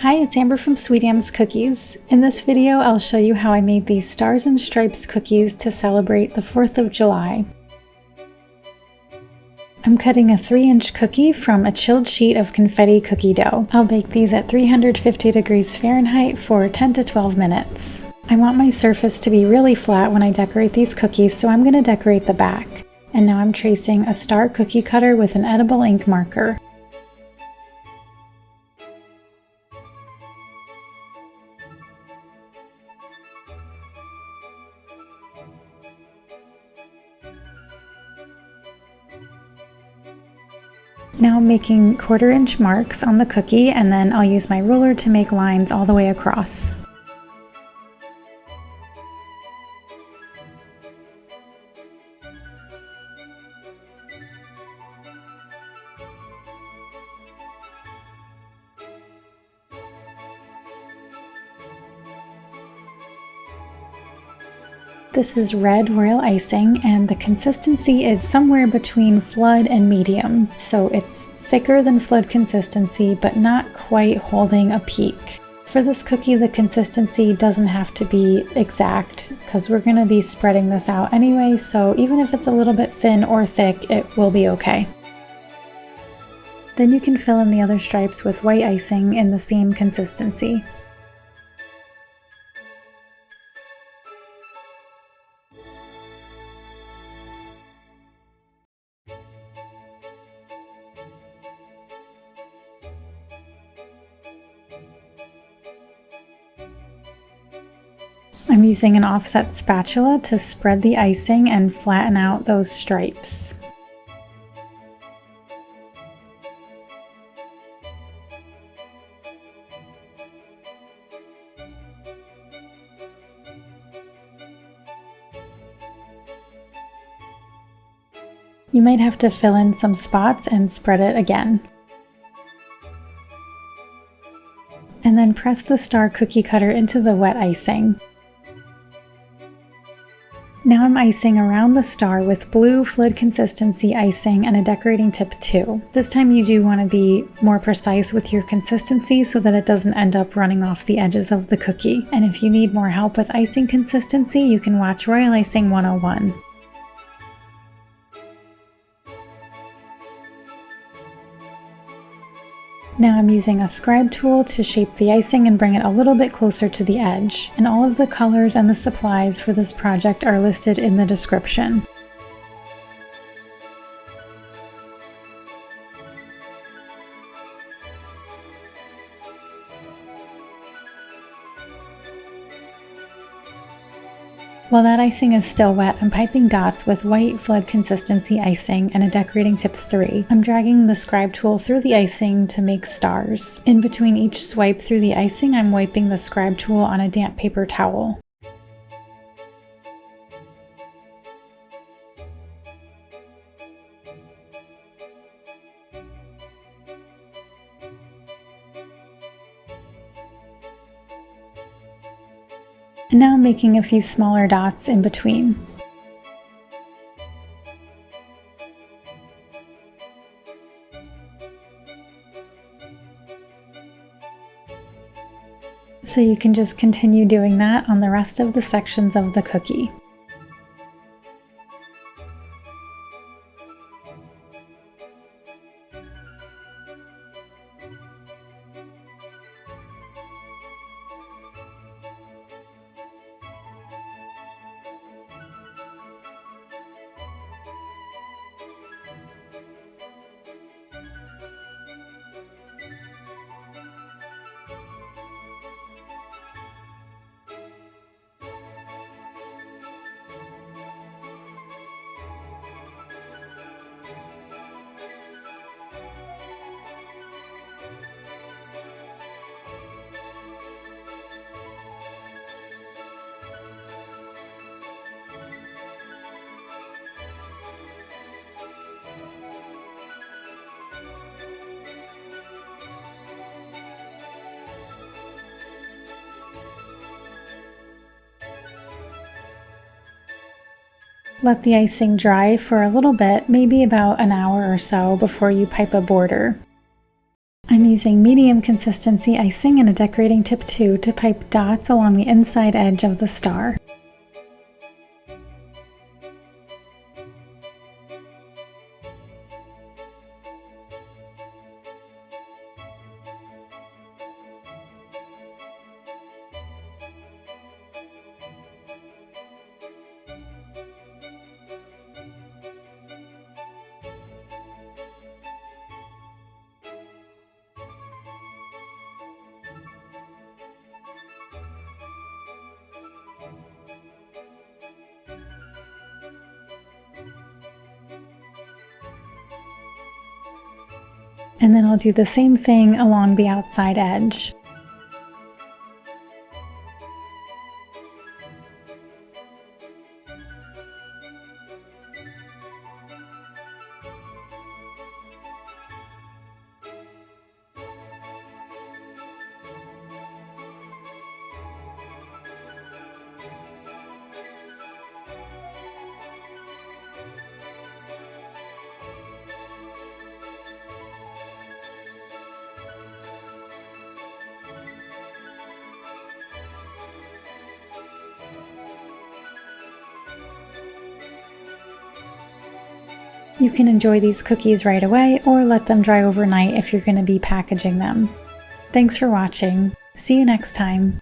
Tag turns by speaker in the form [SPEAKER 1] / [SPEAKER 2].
[SPEAKER 1] Hi, it's Amber from Sweet Am's Cookies. In this video, I'll show you how I made these Stars and Stripes cookies to celebrate the 4th of July. I'm cutting a 3-inch cookie from a chilled sheet of confetti cookie dough. I'll bake these at 350 degrees Fahrenheit for 10 to 12 minutes. I want my surface to be really flat when I decorate these cookies, so I'm going to decorate the back. And now I'm tracing a star cookie cutter with an edible ink marker. Now I'm making 1/4-inch marks on the cookie, and then I'll use my ruler to make lines all the way across. This is red royal icing, and the consistency is somewhere between flood and medium, so it's thicker than flood consistency but not quite holding a peak. For this cookie, the consistency doesn't have to be exact because we're going to be spreading this out anyway, so even if it's a little bit thin or thick, it will be okay. Then you can fill in the other stripes with white icing in the same consistency. I'm using an offset spatula to spread the icing and flatten out those stripes. You might have to fill in some spots and spread it again. And then press the star cookie cutter into the wet icing. Now I'm icing around the star with blue flood consistency icing and a decorating tip too. This time you do want to be more precise with your consistency so that it doesn't end up running off the edges of the cookie. And if you need more help with icing consistency, you can watch Royal Icing 101. Now I'm using a Scribe tool to shape the icing and bring it a little bit closer to the edge. And all of the colors and the supplies for this project are listed in the description. While that icing is still wet, I'm piping dots with white flood consistency icing and a decorating tip 3. I'm dragging the Scribe tool through the icing to make stars. In between each swipe through the icing, I'm wiping the Scribe tool on a damp paper towel. And now I'm making a few smaller dots in between. So you can just continue doing that on the rest of the sections of the cookie. Let the icing dry for a little bit, maybe about an hour or so before you pipe a border. I'm using medium consistency icing and a decorating tip 2 to pipe dots along the inside edge of the star. And then I'll do the same thing along the outside edge. You can enjoy these cookies right away or let them dry overnight if you're going to be packaging them. Thanks for watching. See you next time.